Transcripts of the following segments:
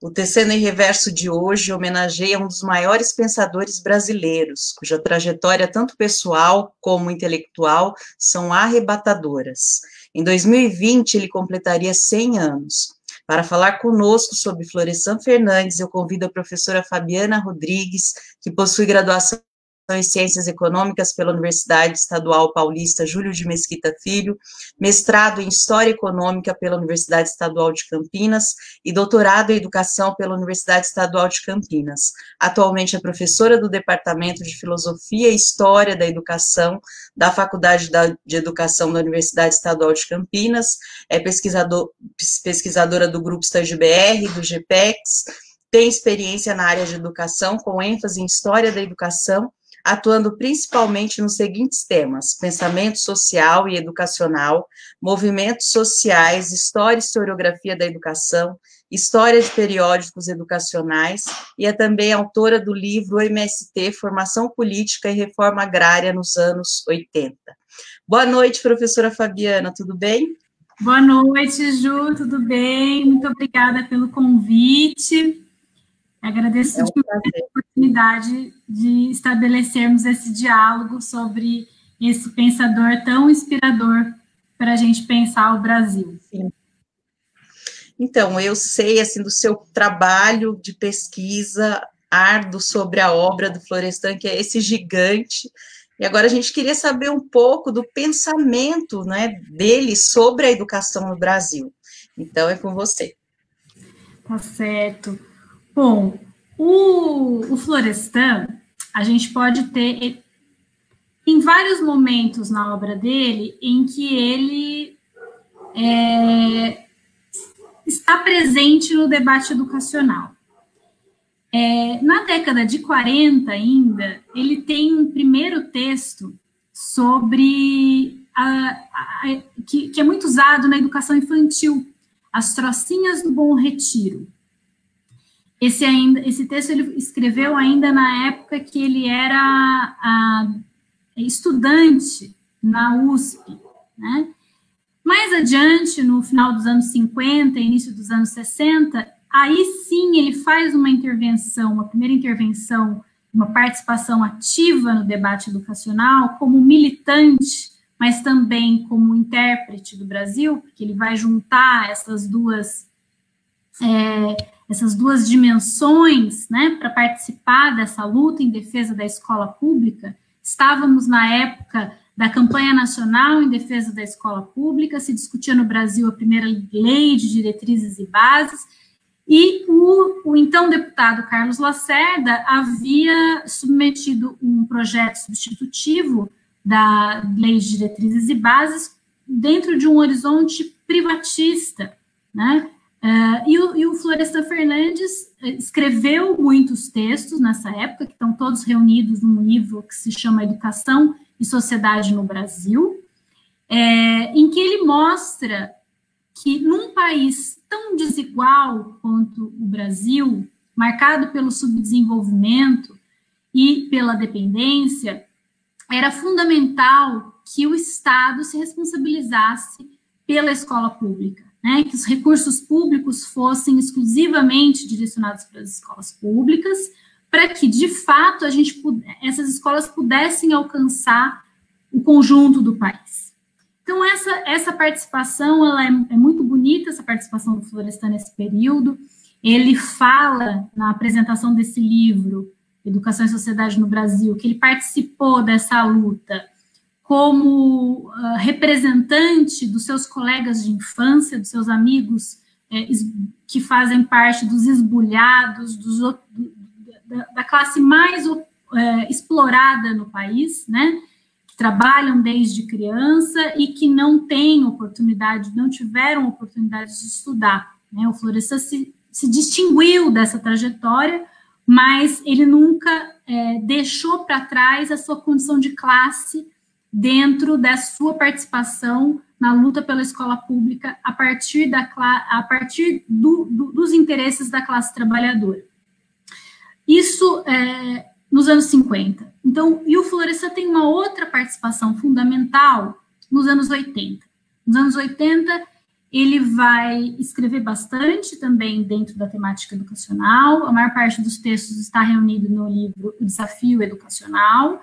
O Tecendo em Reverso de hoje homenageia um dos maiores pensadores brasileiros, cuja trajetória, tanto pessoal como intelectual, são arrebatadoras. Em 2020, ele completaria 100 anos. Para falar conosco sobre Florestan Fernandes, eu convido a professora Fabiana Rodrigues, que possui graduação em Ciências Econômicas pela Universidade Estadual Paulista Júlio de Mesquita Filho, mestrado em História Econômica pela Universidade Estadual de Campinas e doutorado em Educação pela Universidade Estadual de Campinas. Atualmente é professora do Departamento de Filosofia e História da Educação da Faculdade de Educação da Universidade Estadual de Campinas, é pesquisadora do Grupo Estágio-BR, do GPEX, tem experiência na área de educação, com ênfase em História da Educação, atuando principalmente nos seguintes temas: pensamento social e educacional, movimentos sociais, história e historiografia da educação, história de periódicos educacionais, e é também autora do livro O MST, Formação Política e Reforma Agrária nos anos 80. Boa noite, professora Fabiana, tudo bem? Boa noite, Ju, tudo bem? Muito obrigada pelo convite. Agradeço a oportunidade de estabelecermos esse diálogo sobre esse pensador tão inspirador para a gente pensar o Brasil. Sim. Então, eu sei, assim, do seu trabalho de pesquisa árduo sobre a obra do Florestan, que é esse gigante, e agora a gente queria saber um pouco do pensamento, né, dele sobre a educação no Brasil. Então, é com você. Tá certo. Bom, o Florestan, a gente pode ter em vários momentos na obra dele em que ele está presente no debate educacional. Na década de 40 ainda, ele tem um primeiro texto sobre que é muito usado na educação infantil, As Trocinhas do Bom Retiro. Esse texto ele escreveu ainda na época que ele era estudante na USP, né? Mais adiante, no final dos anos 50, início dos anos 60, aí sim ele faz uma primeira intervenção, uma participação ativa no debate educacional, como militante, mas também como intérprete do Brasil, porque ele vai juntar essas duas dimensões, né, para participar dessa luta em defesa da escola pública. Estávamos na época da campanha nacional em defesa da escola pública, se discutia no Brasil a primeira lei de diretrizes e bases, e o então deputado Carlos Lacerda havia submetido um projeto substitutivo da lei de diretrizes e bases dentro de um horizonte privatista, né? E o Florestan Fernandes escreveu muitos textos nessa época, que estão todos reunidos num livro que se chama Educação e Sociedade no Brasil, em que ele mostra que num país tão desigual quanto o Brasil, marcado pelo subdesenvolvimento e pela dependência, era fundamental que o Estado se responsabilizasse pela escola pública, né, que os recursos públicos fossem exclusivamente direcionados para as escolas públicas, para que, de fato, essas escolas pudessem alcançar o conjunto do país. Então, essa participação, ela é muito bonita, essa participação do Florestan nesse período. Ele fala, na apresentação desse livro, Educação e Sociedade no Brasil, que ele participou dessa luta como representante dos seus colegas de infância, dos seus amigos que fazem parte dos esbulhados, da classe mais explorada no país, né, que trabalham desde criança e que não tiveram oportunidade de estudar, né. O Florestan se distinguiu dessa trajetória, mas ele nunca deixou para trás a sua condição de classe dentro da sua participação na luta pela escola pública a partir dos interesses da classe trabalhadora. Isso nos anos 50. Então, e o Florestan tem uma outra participação fundamental nos anos 80. Nos anos 80, ele vai escrever bastante também dentro da temática educacional. A maior parte dos textos está reunido no livro O Desafio Educacional.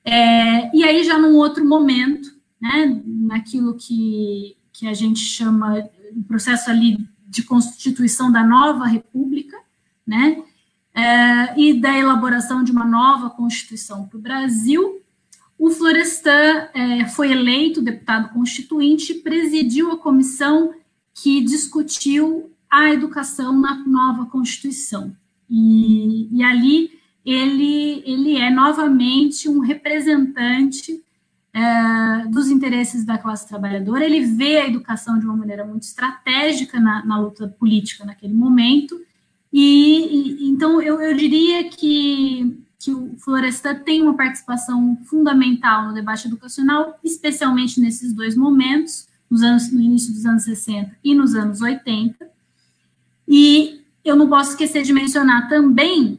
E aí, já num outro momento, né, naquilo que a gente chama o processo ali de constituição da nova república, né, e da elaboração de uma nova Constituição para o Brasil, o Florestan foi eleito deputado constituinte e presidiu a comissão que discutiu a educação na nova Constituição. E ali ele é novamente um representante dos interesses da classe trabalhadora. Ele vê a educação de uma maneira muito estratégica na luta política naquele momento, então eu diria que o Florestan tem uma participação fundamental no debate educacional, especialmente nesses dois momentos, no início dos anos 60 e nos anos 80, e eu não posso esquecer de mencionar também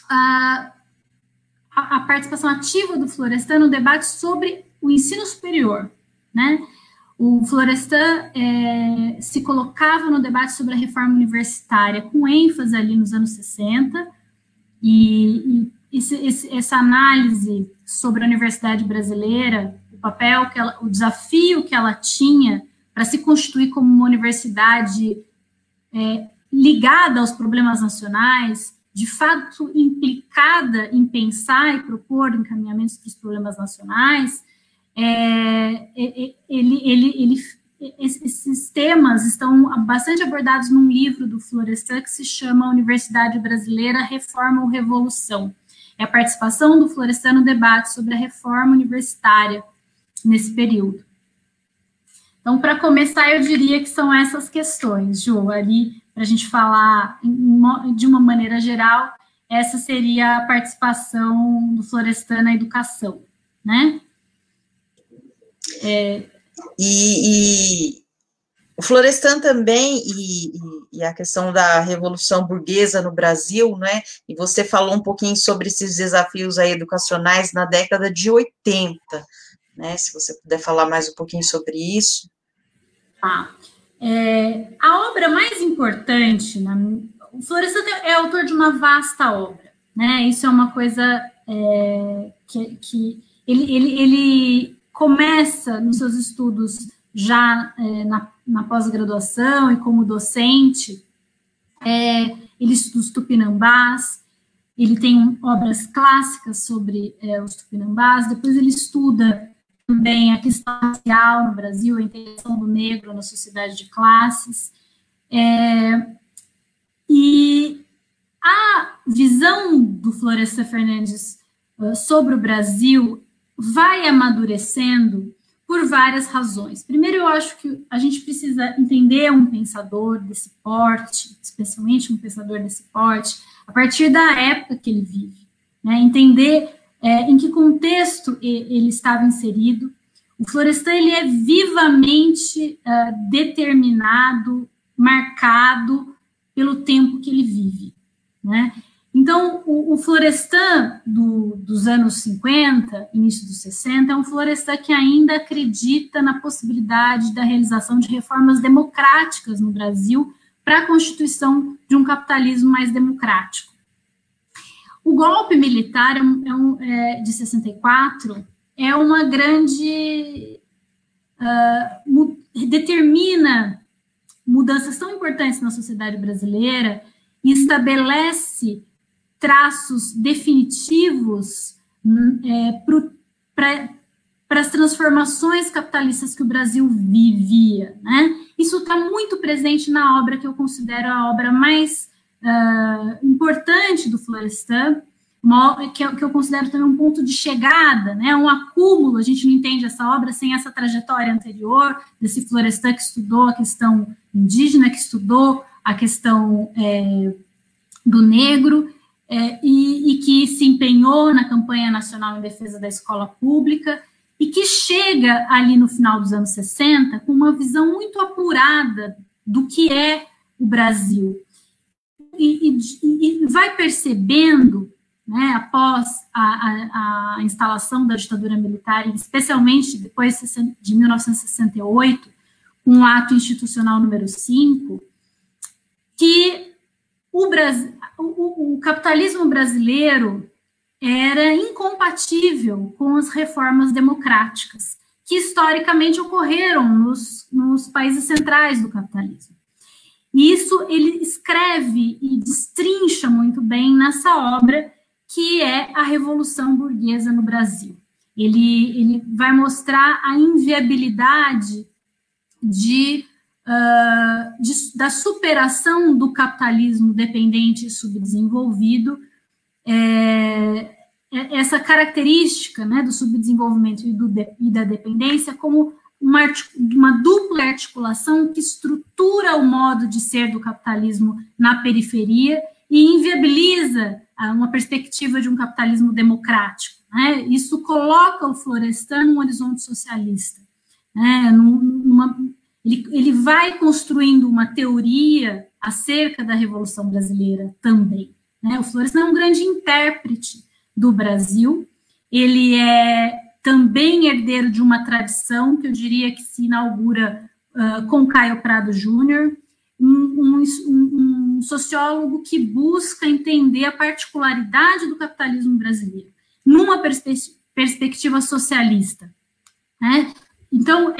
a participação ativa do Florestan no debate sobre o ensino superior, né? O Florestan se colocava no debate sobre a reforma universitária, com ênfase ali nos anos 60, e essa análise sobre a universidade brasileira, o papel, o desafio que ela tinha para se constituir como uma universidade ligada aos problemas nacionais, de fato implicada em pensar e propor encaminhamentos para os problemas nacionais, esses temas estão bastante abordados num livro do Florestan que se chama Universidade Brasileira, Reforma ou Revolução. É a participação do Florestan no debate sobre a reforma universitária nesse período. Então, para começar, eu diria que são essas questões, Ju, ali, para a gente falar de uma maneira geral, essa seria a participação do Florestan na educação, né? E o Florestan também, e a questão da Revolução Burguesa no Brasil, né? E você falou um pouquinho sobre esses desafios aí educacionais na década de 80, né? Se você puder falar mais um pouquinho sobre isso. A obra mais importante, o Florestan é autor de uma vasta obra, né? Isso é uma coisa que ele começa nos seus estudos já na pós-graduação e como docente. Ele estuda os tupinambás, ele tem obras clássicas sobre os tupinambás, depois ele estuda também a questão racial no Brasil, a integração do negro na sociedade de classes, e a visão do Florestan Fernandes sobre o Brasil vai amadurecendo por várias razões. Primeiro, eu acho que a gente precisa entender um pensador desse porte, especialmente um pensador desse porte, a partir da época que ele vive, né? Entender em que contexto ele estava inserido. O Florestan, ele é vivamente determinado, marcado pelo tempo que ele vive, né? Então, o Florestan dos anos 50, início dos 60, é um Florestan que ainda acredita na possibilidade da realização de reformas democráticas no Brasil para a constituição de um capitalismo mais democrático. O golpe militar de 64 é uma grande... determina mudanças tão importantes na sociedade brasileira e estabelece traços definitivos para as transformações capitalistas que o Brasil vivia, né? Isso está muito presente na obra que eu considero a obra mais importante do Florestan, que eu considero também um ponto de chegada, né? Um acúmulo. A gente não entende essa obra sem essa trajetória anterior desse Florestan que estudou a questão indígena, que estudou a questão do negro, e que se empenhou na campanha nacional em defesa da escola pública, e que chega ali no final dos anos 60 com uma visão muito apurada do que é o Brasil. E vai percebendo, né, após a instalação da ditadura militar, especialmente depois de 1968, um ato institucional número 5, que o capitalismo brasileiro era incompatível com as reformas democráticas que historicamente ocorreram nos países centrais do capitalismo. E isso ele escreve e destrincha muito bem nessa obra, que é A Revolução Burguesa no Brasil. Ele vai mostrar a inviabilidade da superação do capitalismo dependente e subdesenvolvido, essa característica, né, do subdesenvolvimento e da dependência como uma dupla articulação que estrutura o modo de ser do capitalismo na periferia e inviabiliza uma perspectiva de um capitalismo democrático, né? Isso coloca o Florestan num horizonte socialista, né? Ele vai construindo uma teoria acerca da Revolução Brasileira também, né? O Florestan é um grande intérprete do Brasil, ele é também herdeiro de uma tradição que eu diria que se inaugura com Caio Prado Júnior, um sociólogo que busca entender a particularidade do capitalismo brasileiro, numa perspectiva socialista, né? Então,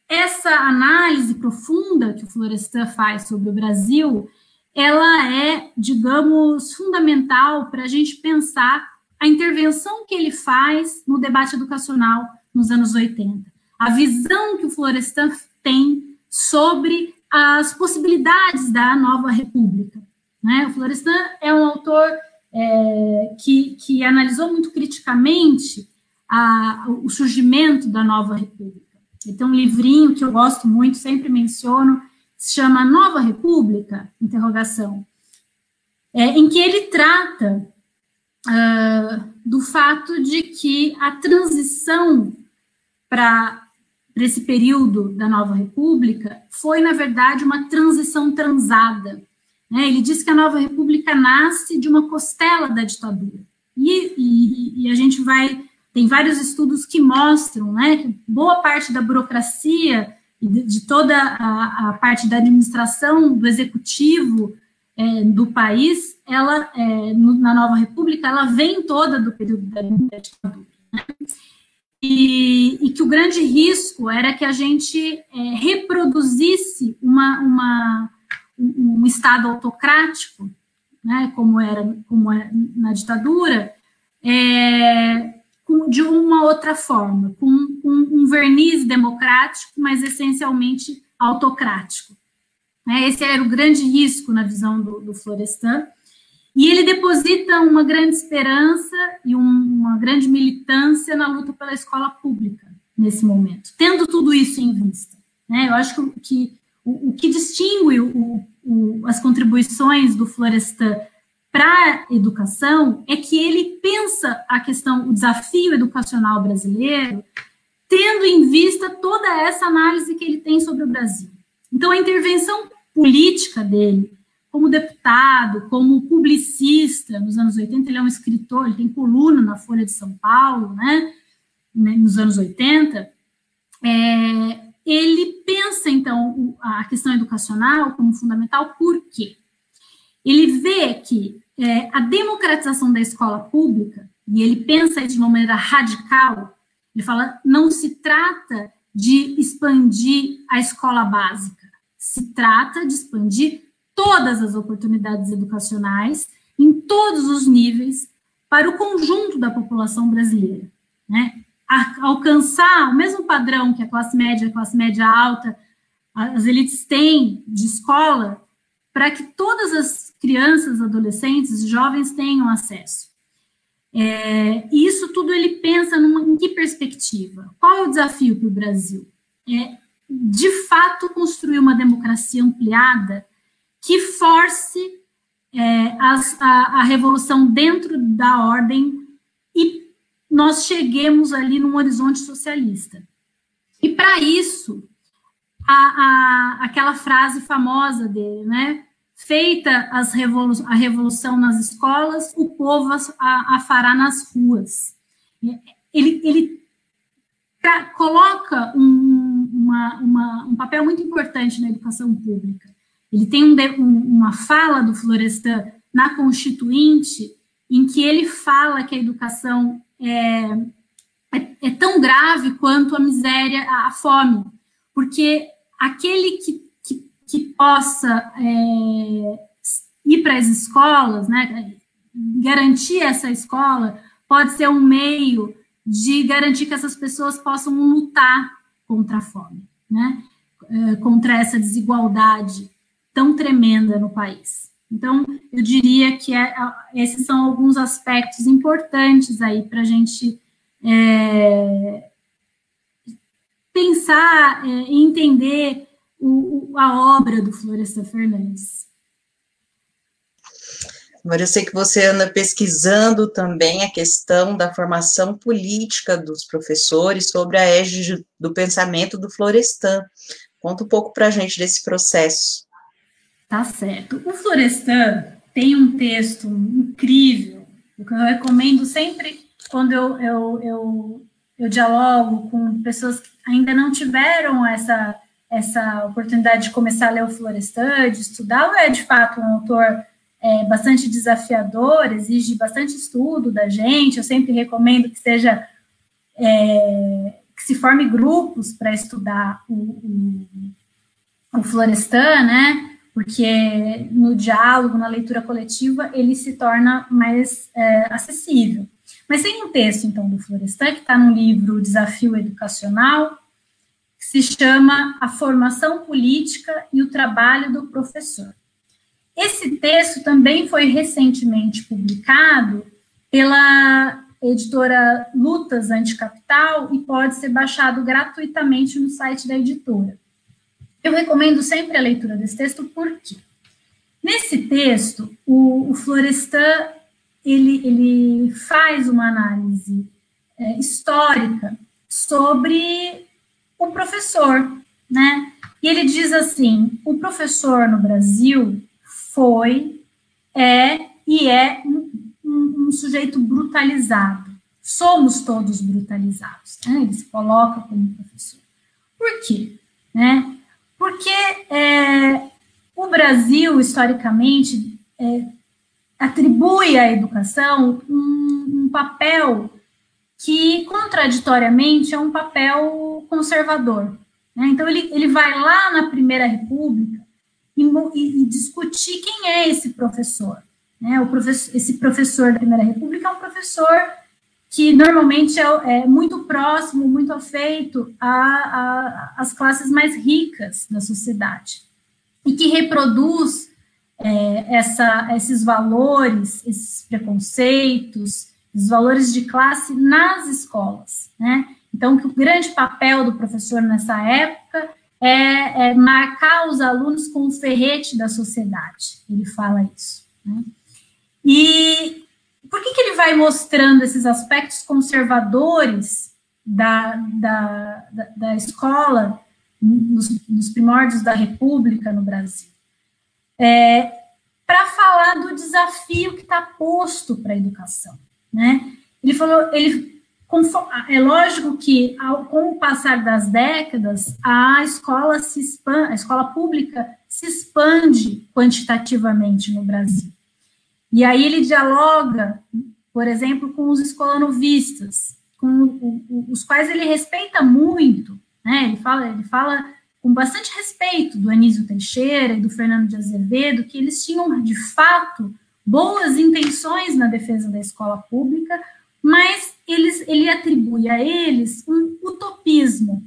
essa análise profunda que o Florestan faz sobre o Brasil, ela é, digamos, fundamental para a gente pensar a intervenção que ele faz no debate educacional nos anos 80. A visão que o Florestan tem sobre as possibilidades da nova república, né? O Florestan é um autor que analisou muito criticamente o surgimento da nova república. Ele tem um livrinho que eu gosto muito, sempre menciono, se chama Nova República? Interrogação, em que ele trata do fato de que a transição para esse período da Nova República foi, na verdade, uma transição transada, né? Ele diz que a Nova República nasce de uma costela da ditadura. E a gente tem vários estudos que mostram, né, que boa parte da burocracia e de toda a parte da administração, do executivo do país, ela, na Nova República, ela vem toda do período da ditadura, né? E que o grande risco era que a gente reproduzisse um Estado autocrático, né, como é na ditadura, de uma outra forma, com um verniz democrático, mas essencialmente autocrático. Esse era o grande risco na visão do Florestan, e ele deposita uma grande esperança e uma grande militância na luta pela escola pública, nesse momento, tendo tudo isso em vista, né? Eu acho que o que distingue as contribuições do Florestan para a educação é que ele pensa a questão, o desafio educacional brasileiro, tendo em vista toda essa análise que ele tem sobre o Brasil. Então, a intervenção política dele, como deputado, como publicista, nos anos 80, ele é um escritor, ele tem coluna na Folha de São Paulo, né, nos anos 80, ele pensa, então, a questão educacional como fundamental. Por quê? Ele vê que a democratização da escola pública, e ele pensa isso de uma maneira radical, ele fala, não se trata de expandir a escola básica, se trata de expandir todas as oportunidades educacionais, em todos os níveis, para o conjunto da população brasileira, né? Alcançar o mesmo padrão que a classe média alta, as elites têm de escola, para que todas as crianças, adolescentes e jovens tenham acesso. E isso tudo ele pensa em que perspectiva? Qual é o desafio para o Brasil? De fato, construir uma democracia ampliada que force a revolução dentro da ordem e nós cheguemos ali num horizonte socialista. E para isso, aquela frase famosa dele, né? Feita a revolução nas escolas, o povo a fará nas ruas. Ele coloca um papel muito importante na educação pública. Ele tem uma fala do Florestan na Constituinte, em que ele fala que a educação é tão grave quanto a miséria, a fome, porque aquele que possa ir para as escolas, né, garantir essa escola, pode ser um meio de garantir que essas pessoas possam lutar contra a fome, né, contra essa desigualdade tão tremenda no país. Então, eu diria que esses são alguns aspectos importantes aí para a gente pensar e entender a obra do Florestan Fernandes. Agora, eu sei que você anda pesquisando também a questão da formação política dos professores sobre a égide do pensamento do Florestan. Conta um pouco para a gente desse processo. Tá certo. O Florestan tem um texto incrível, que eu recomendo sempre quando eu dialogo com pessoas que ainda não tiveram essa oportunidade de começar a ler o Florestan, de estudá-lo. É, de fato, um autor bastante desafiador, exige bastante estudo da gente. Eu sempre recomendo que se forme grupos para estudar o Florestan, né? Porque no diálogo, na leitura coletiva, ele se torna mais acessível. Mas tem um texto, então, do Florestan, que está no livro Desafio Educacional, que se chama A Formação Política e o Trabalho do Professor. Esse texto também foi recentemente publicado pela editora Lutas Anticapital e pode ser baixado gratuitamente no site da editora. Eu recomendo sempre a leitura desse texto, porque nesse texto, o Florestan, ele faz uma análise histórica sobre o professor, né? E ele diz assim: o professor no Brasil foi, e é um sujeito brutalizado. Somos todos brutalizados, né? Ele se coloca como professor. Por quê? Né? Porque o Brasil, historicamente, atribui à educação um papel que, contraditoriamente, é um papel conservador, né? Então, ele vai lá na Primeira República e discutir quem é esse professor, né? Esse professor da Primeira República é um professor que normalmente é muito próximo, muito afeito às classes mais ricas da sociedade, e que reproduz esses valores, esses preconceitos, os valores de classe nas escolas, né? Então, que o grande papel do professor nessa época é marcar os alunos com o ferrete da sociedade. Ele fala isso, né? E por que ele vai mostrando esses aspectos conservadores da escola nos primórdios da República no Brasil? Para falar do desafio que está posto para a educação, né? Ele falou, é lógico que com o passar das décadas a escola pública se expande quantitativamente no Brasil. E aí ele dialoga, por exemplo, com os escolanovistas, com os quais ele respeita muito, né? Ele fala com bastante respeito do Anísio Teixeira e do Fernando de Azevedo, que eles tinham, de fato, boas intenções na defesa da escola pública, mas ele atribui a eles um utopismo.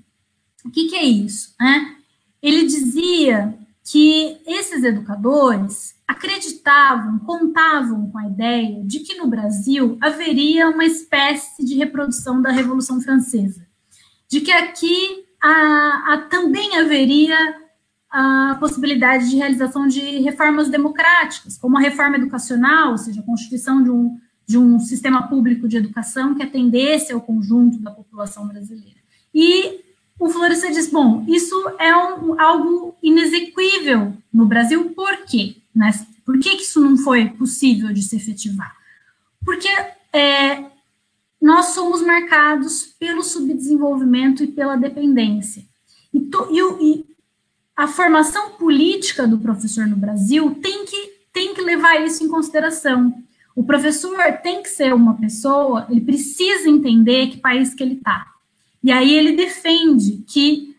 O que é isso, né? Ele dizia que esses educadores acreditavam, contavam com a ideia de que no Brasil haveria uma espécie de reprodução da Revolução Francesa, de que aqui também haveria a possibilidade de realização de reformas democráticas, como a reforma educacional, ou seja, a constituição de um sistema público de educação que atendesse ao conjunto da população brasileira. E o Florestan diz, bom, isso é algo inexequível no Brasil, por quê? Né? Por que isso não foi possível de se efetivar? Porque nós somos marcados pelo subdesenvolvimento e pela dependência. E a formação política do professor no Brasil tem que levar isso em consideração. O professor tem que ser uma pessoa, ele precisa entender que país que ele está. E aí ele defende que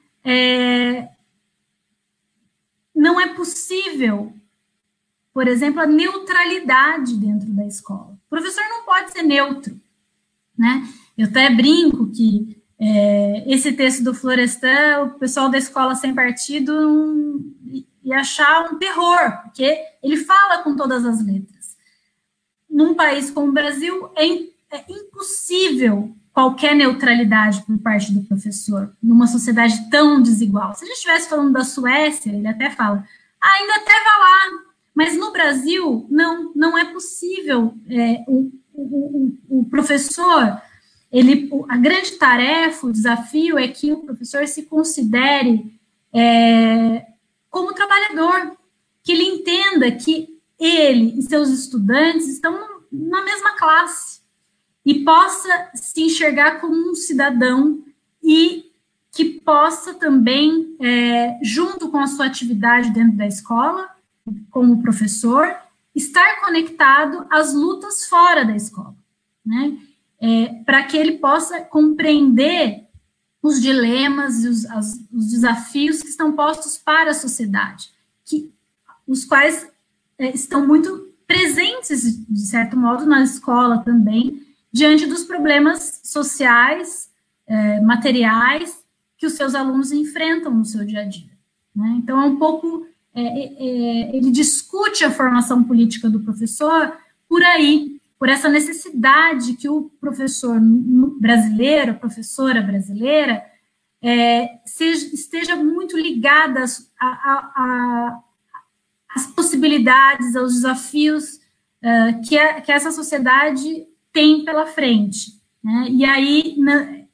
não é possível, por exemplo, a neutralidade dentro da escola. O professor não pode ser neutro, né? Eu até brinco que esse texto do Florestan, o pessoal da Escola Sem Partido ia achar um terror, porque ele fala com todas as letras. Num país como o Brasil, é impossível qualquer neutralidade por parte do professor, numa sociedade tão desigual. Se a gente estivesse falando da Suécia, ele até fala, ainda até vai lá, mas no Brasil, não é possível. O professor, a grande tarefa, o desafio é que o professor se considere como trabalhador, que ele entenda que ele e seus estudantes estão na mesma classe e possa se enxergar como um cidadão e que possa também, junto com a sua atividade dentro da escola, como professor, estar conectado às lutas fora da escola, né? Para que ele possa compreender os dilemas e os desafios que estão postos para a sociedade, os quais estão muito presentes, de certo modo, na escola também, diante dos problemas sociais, materiais, que os seus alunos enfrentam no seu dia a dia, né? Então, é um pouco... ele discute a formação política do professor por aí, por essa necessidade que o professor brasileiro, a professora brasileira, esteja muito ligada às possibilidades, aos desafios que essa sociedade tem pela frente, né? E aí,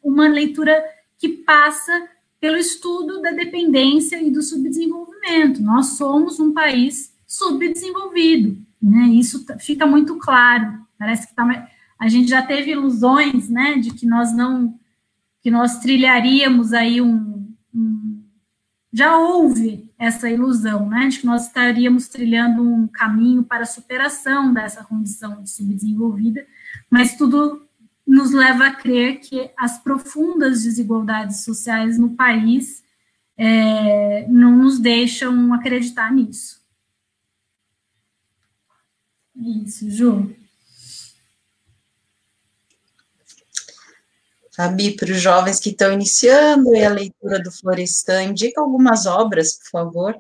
uma leitura que passa pelo estudo da dependência e do subdesenvolvimento. Nós somos um país subdesenvolvido, né? Isso fica muito claro. Parece que a gente já teve ilusões, né, de que nós trilharíamos aí já houve essa ilusão, né, de que nós estaríamos trilhando um caminho para a superação dessa condição de subdesenvolvida, mas tudo nos leva a crer que as profundas desigualdades sociais no país não nos deixam acreditar nisso. Isso, Ju. Fabi, para os jovens que estão iniciando a leitura do Florestan, indica algumas obras, por favor.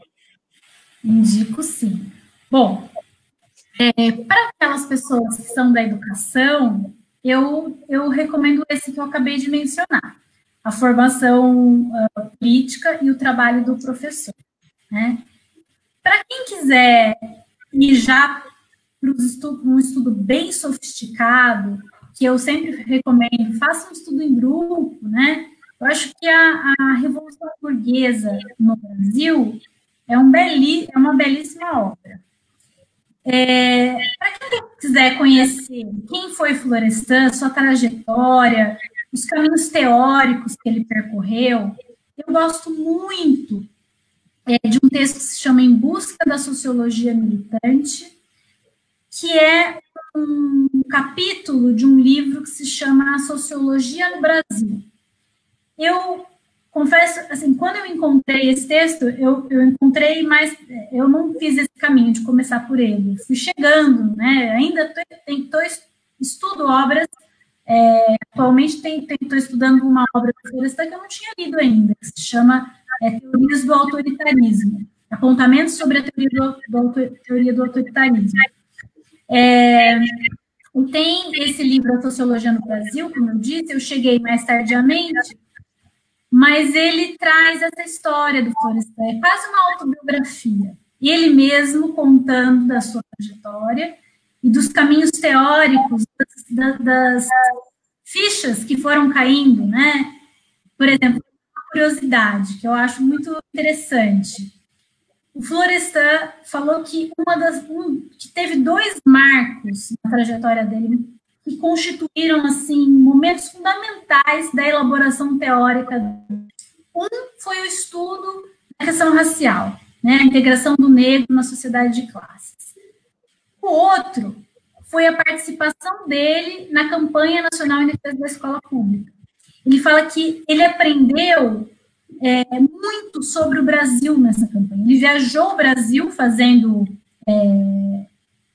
Indico, sim. Bom, para aquelas pessoas que são da educação, eu recomendo esse que eu acabei de mencionar, a formação política e o trabalho do professor, né? Para quem quiser ir já para um estudo bem sofisticado, que eu sempre recomendo, faça um estudo em grupo, né? Eu acho que a Revolução Burguesa no Brasil é uma belíssima obra. Para quem quiser conhecer quem foi Florestan, sua trajetória, os caminhos teóricos que ele percorreu, eu gosto muito de um texto que se chama Em Busca da Sociologia Militante, que é um capítulo de um livro que se chama A Sociologia no Brasil. Eu confesso, assim, quando eu encontrei esse texto, eu encontrei mais, eu não fiz esse caminho de começar por ele, fui chegando, né, ainda estudo obras, atualmente estou estudando uma obra do Florestan que eu não tinha lido ainda, que se chama Teorias do Autoritarismo, apontamentos sobre a teoria do autoritarismo. Tem esse livro, A Sociologia no Brasil, como eu disse, eu cheguei mais tardiamente, mas ele traz essa história do Florestan, é quase uma autobiografia, ele mesmo contando da sua trajetória e dos caminhos teóricos, das fichas que foram caindo, né? Por exemplo, uma curiosidade que eu acho muito interessante. O Florestan falou que que teve 2 marcos na trajetória dele que constituíram, assim, momentos fundamentais da elaboração teórica. Um foi o estudo da questão racial, né, a integração do negro na sociedade de classes. O outro foi a participação dele na campanha nacional em defesa da escola pública. Ele fala que ele aprendeu muito sobre o Brasil nessa campanha. Ele viajou o Brasil fazendo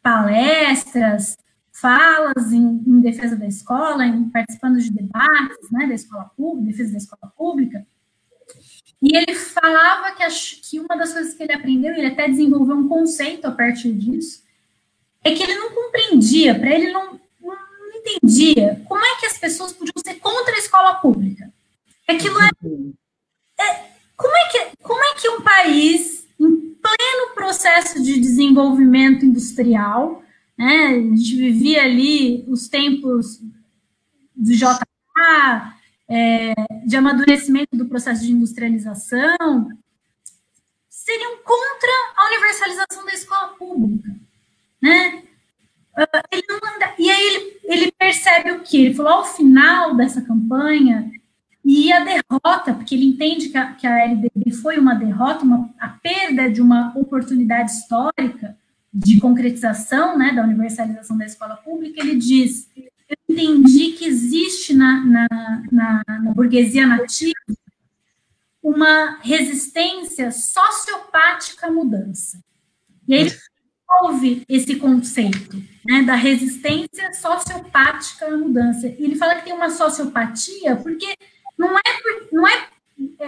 palestras, falas em defesa da escola, participando de debates, né, da escola pública, defesa da escola pública. E ele falava que uma das coisas que ele aprendeu, ele até desenvolveu um conceito a partir disso, é que ele não compreendia, para ele não entendia como é que as pessoas podiam ser contra a escola pública. Aquilo como é que um país, em pleno processo de desenvolvimento industrial, né, a gente vivia ali os tempos do JK, de amadurecimento do processo de industrialização, seriam contra a universalização da escola pública, né? E aí ele percebe o quê? Ele falou, ao final dessa campanha, e a derrota, porque ele entende que a LDB foi uma derrota, a perda de uma oportunidade histórica de concretização, né, da universalização da escola pública, ele diz, eu entendi que existe na burguesia nativa uma resistência sociopática à mudança. E aí ele desenvolve esse conceito, né, da resistência sociopática à mudança. E ele fala que tem uma sociopatia porque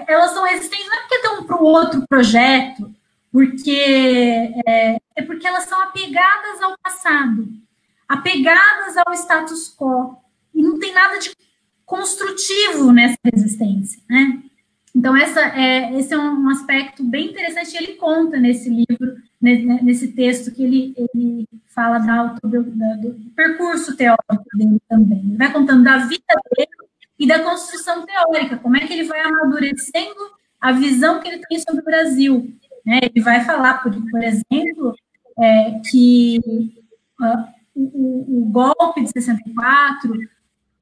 elas são resistentes não é porque estão para o outro projeto, porque porque elas são apegadas ao passado, apegadas ao status quo, e não tem nada de construtivo nessa resistência, né? Então, esse é um aspecto bem interessante, ele conta nesse livro, nesse texto, que ele fala do percurso teórico dele também. Ele vai contando da vida dele e da construção teórica, como é que ele vai amadurecendo a visão que ele tem sobre o Brasil. Né? Ele vai falar, por exemplo, que o golpe de 64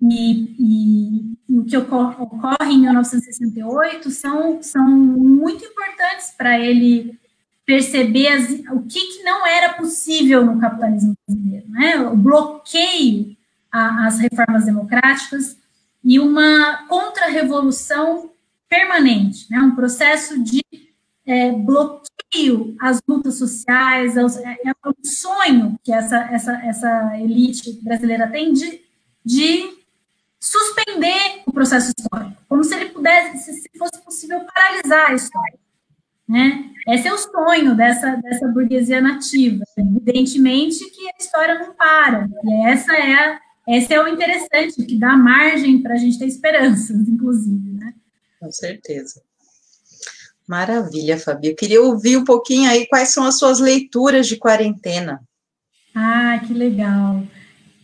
e o que ocorre em 1968 são muito importantes para ele perceber o que não era possível no capitalismo brasileiro, né? O bloqueio às reformas democráticas e uma contra-revolução permanente, né? Um processo de bloqueio às lutas sociais, é um sonho que essa elite brasileira tem de suspender o processo histórico, como se ele pudesse, se fosse possível, paralisar a história. Né? Esse é o sonho dessa burguesia nativa. Evidentemente que a história não para, e esse é o interessante, que dá margem para a gente ter esperanças, inclusive. Né? Com certeza. Maravilha, Fabi. Eu queria ouvir um pouquinho aí quais são as suas leituras de quarentena. Ah, que legal.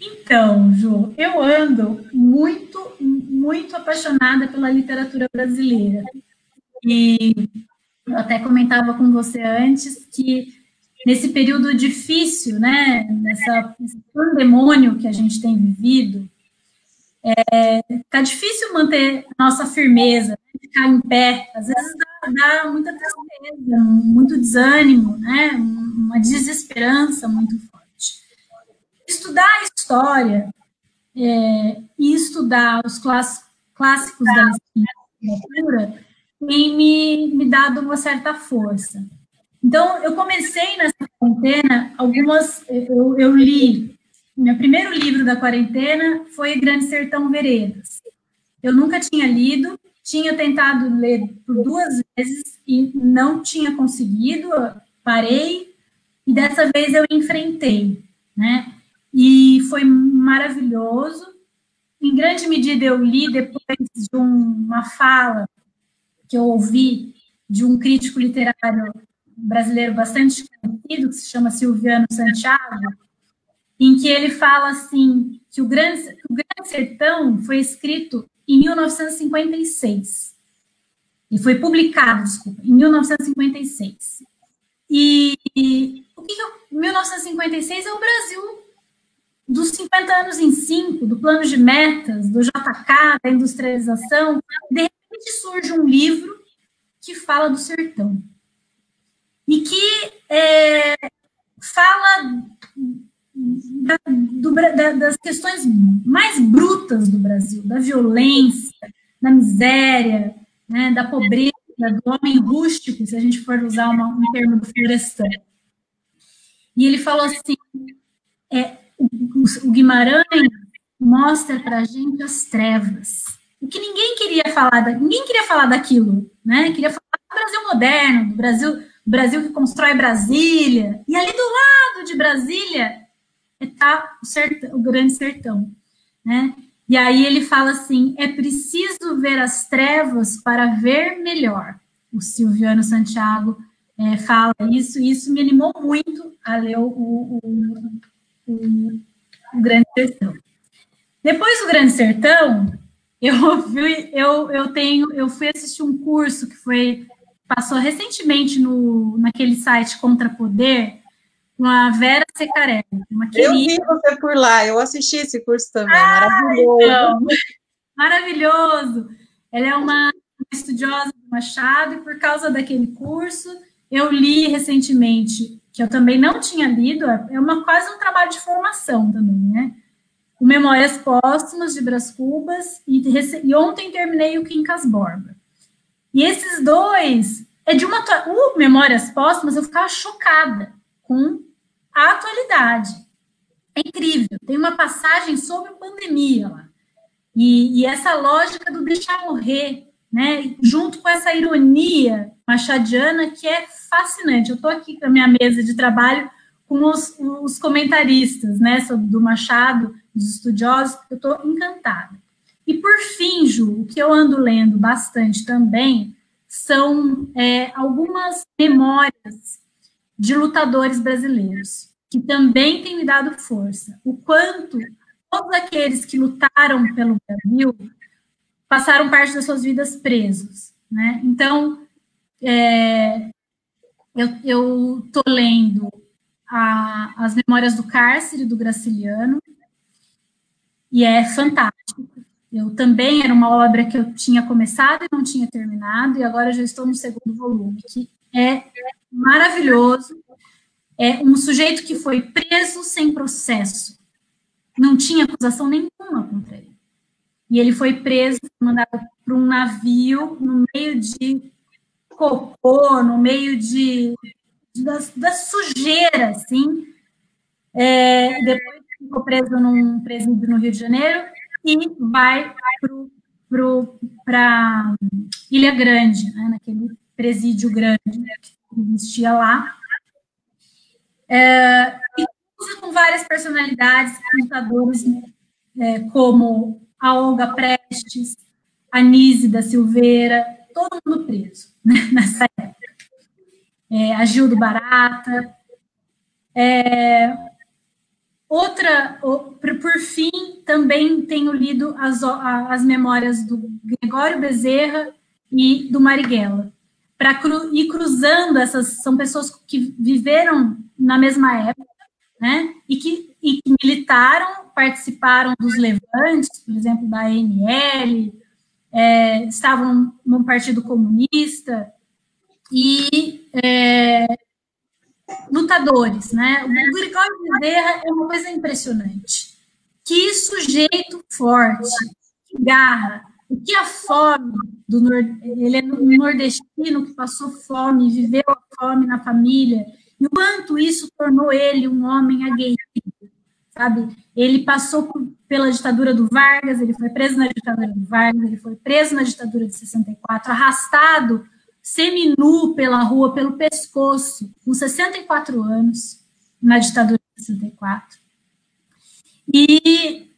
Então, Ju, eu ando muito, muito apaixonada pela literatura brasileira. E eu até comentava com você antes que nesse período difícil, né, nesse pandemônio que a gente tem vivido, tá difícil manter a nossa firmeza, ficar em pé. Às vezes dá muita tristeza, muito desânimo, né, uma desesperança muito forte. Estudar a história e estudar os clássicos da literatura tem me dado uma certa força. Então, eu comecei nessa quarentena, eu li, meu primeiro livro da quarentena foi Grande Sertão Veredas. Eu nunca tinha lido, tinha tentado ler por 2 vezes e não tinha conseguido, parei, e dessa vez eu enfrentei, né? E foi maravilhoso. Em grande medida eu li depois de uma fala que eu ouvi de um crítico literário brasileiro bastante conhecido, que se chama Silviano Santiago, em que ele fala assim, que o Grande Sertão foi escrito em 1956, e foi publicado, em 1956. E 1956 é o Brasil dos 50 anos em 5, do plano de metas, do JK, da industrialização. De repente surge um livro fala do sertão. E que fala das questões mais brutas do Brasil, da violência, da miséria, né, da pobreza, do homem rústico, se a gente for usar um termo do Florestan. E ele falou assim, o Guimarães mostra para a gente as trevas. O que ninguém queria falar daquilo, né? Queria falar do Brasil moderno, do Brasil que constrói Brasília. E ali do lado de Brasília está o Grande Sertão, né? E aí ele fala assim, é preciso ver as trevas para ver melhor. O Silviano Santiago fala isso, e isso me animou muito a ler o Grande Sertão. Depois do Grande Sertão, eu fui assistir um curso que passou recentemente naquele site Contra Poder, com a Vera Secarelli. Eu vi você por lá, eu assisti esse curso também, maravilhoso. Então, maravilhoso. Ela é uma estudiosa do Machado, e por causa daquele curso, eu li recentemente, que eu também não tinha lido, quase um trabalho de formação também, né? O Memórias Póstumas, de Brás Cubas, e ontem terminei o Quincas Borba. E esses dois, o Memórias Póstumas, eu ficava chocada com a atualidade. É incrível, tem uma passagem sobre pandemia lá, e essa lógica do deixar morrer, né, junto com essa ironia machadiana, que é fascinante. Eu estou aqui com a minha mesa de trabalho com os comentaristas, né, do Machado, dos estudiosos, eu estou encantada. E, por fim, Ju, o que eu ando lendo bastante também são algumas memórias de lutadores brasileiros, que também têm me dado força. O quanto todos aqueles que lutaram pelo Brasil passaram parte das suas vidas presos, né? Então, eu estou lendo As Memórias do Cárcere, do Graciliano, e é fantástico. Eu também era uma obra que eu tinha começado e não tinha terminado, e agora já estou no segundo volume, que é maravilhoso. É um sujeito que foi preso sem processo, não tinha acusação nenhuma contra ele. E ele foi preso, mandado para um navio, no meio de cocô, no meio da sujeira, assim. Depois ficou preso num presídio no Rio de Janeiro e vai para Ilha Grande, né, naquele presídio grande que existia lá. E usa com várias personalidades, lutadores, como a Olga Prestes, a Nise da Silveira, todo mundo preso, né, nessa época. A Gildo Barata. Por fim, também tenho lido as memórias do Gregório Bezerra e do Marighella, para ir cruzando são pessoas que viveram na mesma época, né, e que militaram, participaram dos levantes, por exemplo, da ANL, estavam no Partido Comunista, e lutadores, né? O Gregório Bezerra é uma coisa impressionante. Que sujeito forte, que garra, o que a fome ele é um nordestino que passou fome, viveu a fome na família, e o quanto isso tornou ele um homem aguerrido, sabe? Ele passou pela ditadura do Vargas, ele foi preso na ditadura do Vargas, ele foi preso na ditadura de 64, arrastado seminu pela rua, pelo pescoço, com 64 anos, na ditadura de 64. E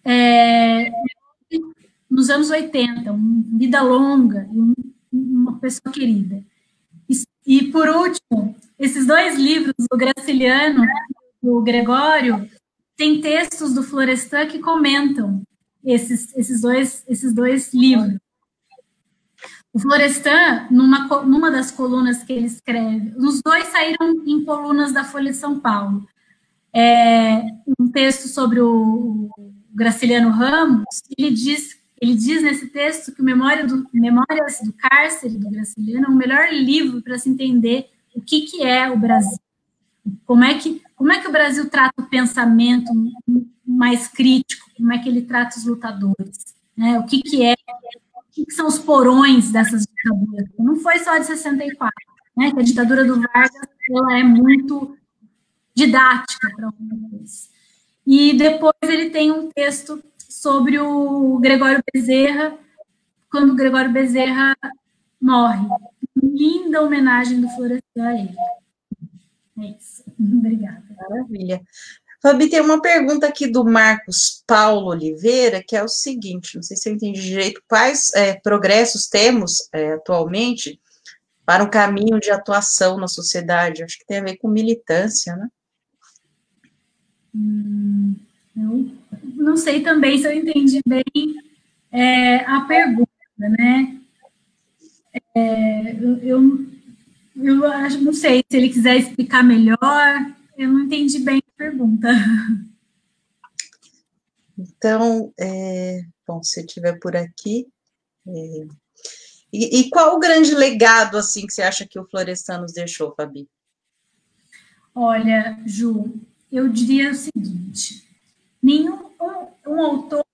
nos anos 80, uma vida longa e uma pessoa querida. E, por último, esses dois livros, do Graciliano e do Gregório, tem textos do Florestan que comentam esses dois livros. O Florestan, numa das colunas que ele escreve, os dois saíram em colunas da Folha de São Paulo. Um texto sobre o Graciliano Ramos, ele diz ele diz nesse texto que o Memórias do Cárcere, do Graciliano, é o melhor livro para se entender o que é o Brasil. Como é que o Brasil trata o pensamento mais crítico, como é que ele trata os lutadores, né? O que são os porões dessas ditaduras. Não foi só de 64, né? Que a ditadura do Vargas, ela é muito didática para alguns. E depois ele tem um texto sobre o Gregório Bezerra, quando o Gregório Bezerra morre. Linda homenagem do Florestan a ele. É isso. Obrigada. Maravilha. Fabi, tem uma pergunta aqui do Marcos Paulo Oliveira, que é o seguinte, não sei se eu entendi direito, quais progressos temos atualmente para um caminho de atuação na sociedade? Acho que tem a ver com militância, né? Eu não sei também se eu entendi bem a pergunta, né? Eu acho, não sei, se ele quiser explicar melhor, eu não entendi bem a pergunta. Então, bom, se estiver por aqui... E qual o grande legado, assim, que você acha que o Florestan nos deixou, Fabi? Olha, Ju, eu diria o seguinte, nenhum autor,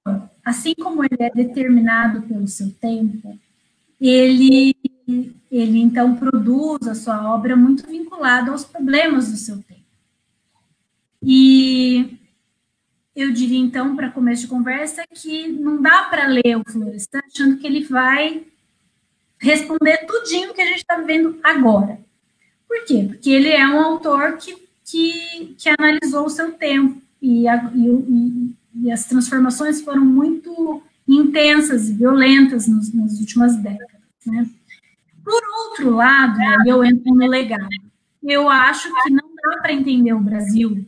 assim como ele é determinado pelo seu tempo, ele então produz a sua obra muito vinculada aos problemas do seu tempo. E eu diria, então, para começo de conversa, que não dá para ler o Florestan achando que ele vai responder tudinho que a gente está vivendo agora. Por quê? Porque ele é um autor que analisou o seu tempo e as transformações foram muito intensas e violentas nas últimas décadas, né? Por outro lado, aí eu entro no legado. Eu acho que não dá para entender o Brasil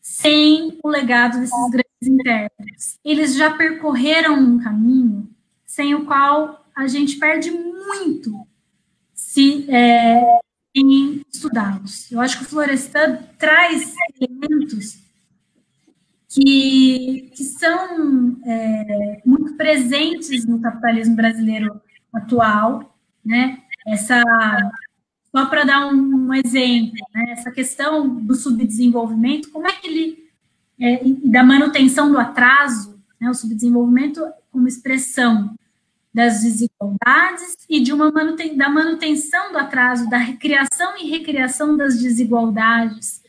sem o legado desses grandes intérpretes. Eles já percorreram um caminho sem o qual a gente perde muito em estudá-los. Eu acho que o Florestan traz elementos que são muito presentes no capitalismo brasileiro atual, né? Só para dar um exemplo, né? Essa questão do subdesenvolvimento, como é que ele da manutenção do atraso, né? O subdesenvolvimento como expressão das desigualdades e da manutenção do atraso, da criação e recriação das desigualdades,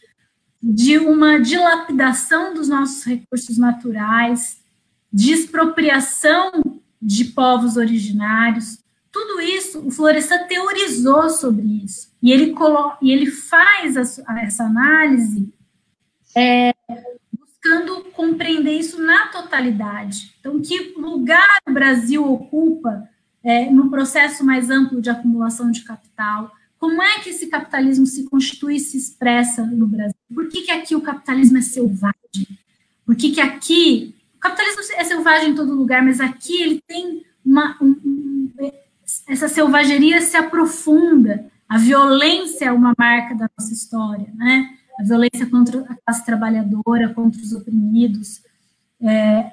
de uma dilapidação dos nossos recursos naturais, de expropriação de povos originários. Tudo isso, o Florestan teorizou sobre isso, e ele faz essa análise buscando compreender isso na totalidade. Então, que lugar o Brasil ocupa no processo mais amplo de acumulação de capital? Como é que esse capitalismo se constitui e se expressa no Brasil? Por que aqui o capitalismo é selvagem? Por que aqui... O capitalismo é selvagem em todo lugar, mas aqui ele tem essa selvageria se aprofunda. A violência é uma marca da nossa história, né? A violência contra a classe trabalhadora, contra os oprimidos,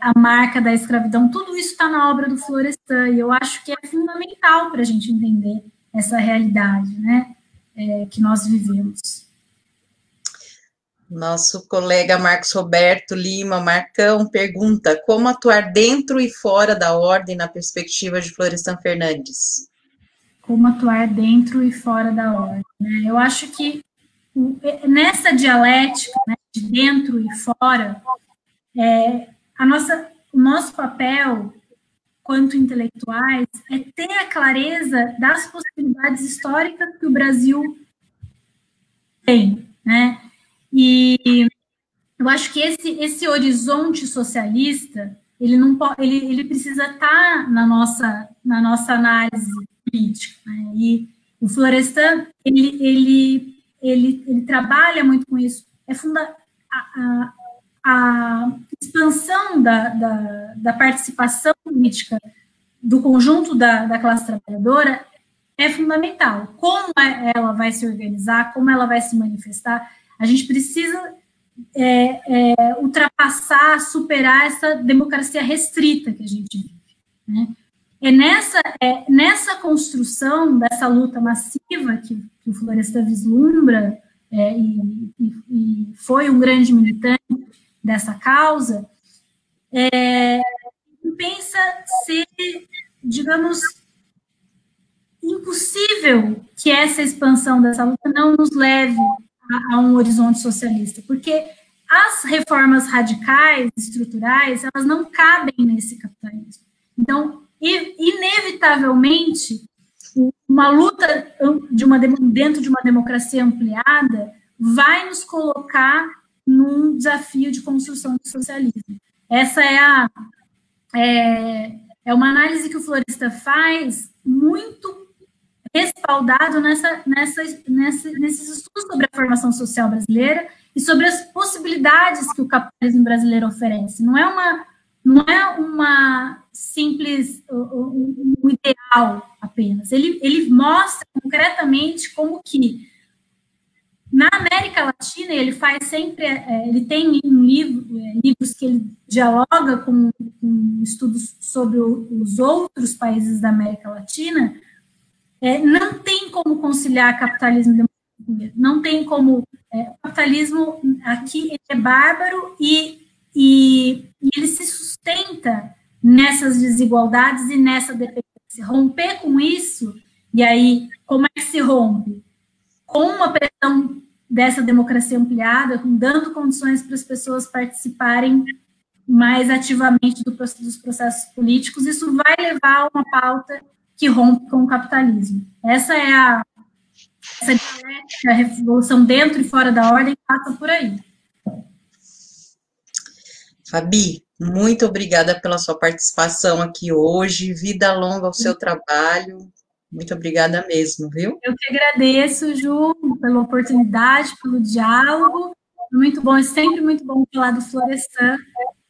a marca da escravidão, tudo isso está na obra do Florestan, e eu acho que é fundamental para a gente entender essa realidade, né, que nós vivemos. Nosso colega Marcos Roberto Lima Marcão pergunta: como atuar dentro e fora da ordem na perspectiva de Florestan Fernandes? Como atuar dentro e fora da ordem, né? Eu acho que nessa dialética, né, de dentro e fora, o nosso papel, quanto intelectuais, é ter a clareza das possibilidades históricas que o Brasil tem, né? E eu acho que esse horizonte socialista, ele precisa estar na nossa análise política, né? E o Florestan, ele trabalha muito com isso. A expansão da participação política do conjunto da classe trabalhadora é fundamental. Como ela vai se organizar, como ela vai se manifestar, a gente precisa ultrapassar, superar essa democracia restrita que a gente vive, né? Nessa construção dessa luta massiva que o Florestan vislumbra, e foi um grande militante dessa causa, pensa ser, digamos, impossível que essa expansão dessa luta não nos leve a um horizonte socialista, porque as reformas radicais, estruturais, elas não cabem nesse capitalismo. Então, inevitavelmente, uma luta dentro de uma democracia ampliada vai nos colocar num desafio de construção do socialismo. Essa é uma análise que o Florestan faz muito respaldado nesses estudos sobre a formação social brasileira e sobre as possibilidades que o capitalismo brasileiro oferece. Não é uma simples um ideal apenas. Ele mostra concretamente como que na América Latina, ele faz sempre, ele tem livros que ele dialoga com estudos sobre os outros países da América Latina. Não tem como conciliar capitalismo e democracia, não tem como, o capitalismo aqui ele é bárbaro e ele se sustenta nessas desigualdades e nessa dependência. Romper com isso, e aí, como é que se rompe? Com uma pressão dessa democracia ampliada, dando condições para as pessoas participarem mais ativamente dos processos políticos, isso vai levar a uma pauta que rompe com o capitalismo. Essa dialética, a revolução dentro e fora da ordem passa por aí. Fabi, muito obrigada pela sua participação aqui hoje, vida longa ao seu trabalho, muito obrigada mesmo, viu? Eu que agradeço, Ju, pela oportunidade, pelo diálogo, muito bom, é sempre muito bom falar do Florestan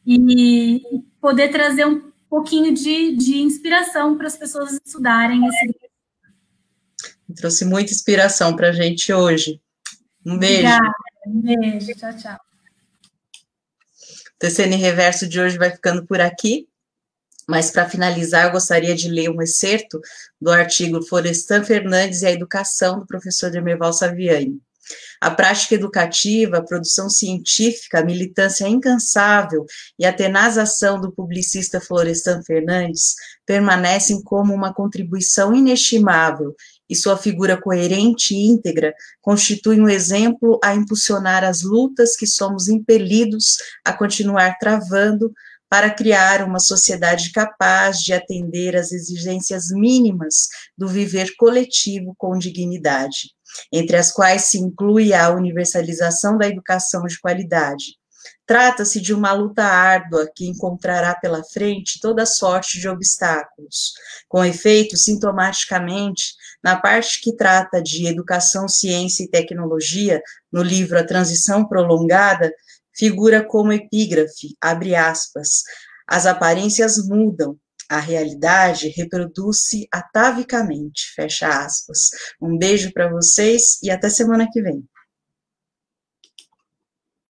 e poder trazer um pouquinho de inspiração para as pessoas estudarem esse livro. Trouxe muita inspiração para a gente hoje. Um beijo. Obrigada, um beijo, tchau, tchau. O TCN Reverso de hoje vai ficando por aqui, mas para finalizar eu gostaria de ler um excerto do artigo Florestan Fernandes e a Educação, do professor Demerval Saviani. A prática educativa, a produção científica, a militância incansável e a tenaz ação do publicista Florestan Fernandes permanecem como uma contribuição inestimável e sua figura coerente e íntegra constitui um exemplo a impulsionar as lutas que somos impelidos a continuar travando para criar uma sociedade capaz de atender às exigências mínimas do viver coletivo com dignidade, entre as quais se inclui a universalização da educação de qualidade. Trata-se de uma luta árdua que encontrará pela frente toda sorte de obstáculos. Com efeito, sintomaticamente, na parte que trata de educação, ciência e tecnologia, no livro A Transição Prolongada, figura como epígrafe, abre aspas, as aparências mudam, a realidade reproduz-se atavicamente, fecha aspas. Um beijo para vocês e até semana que vem.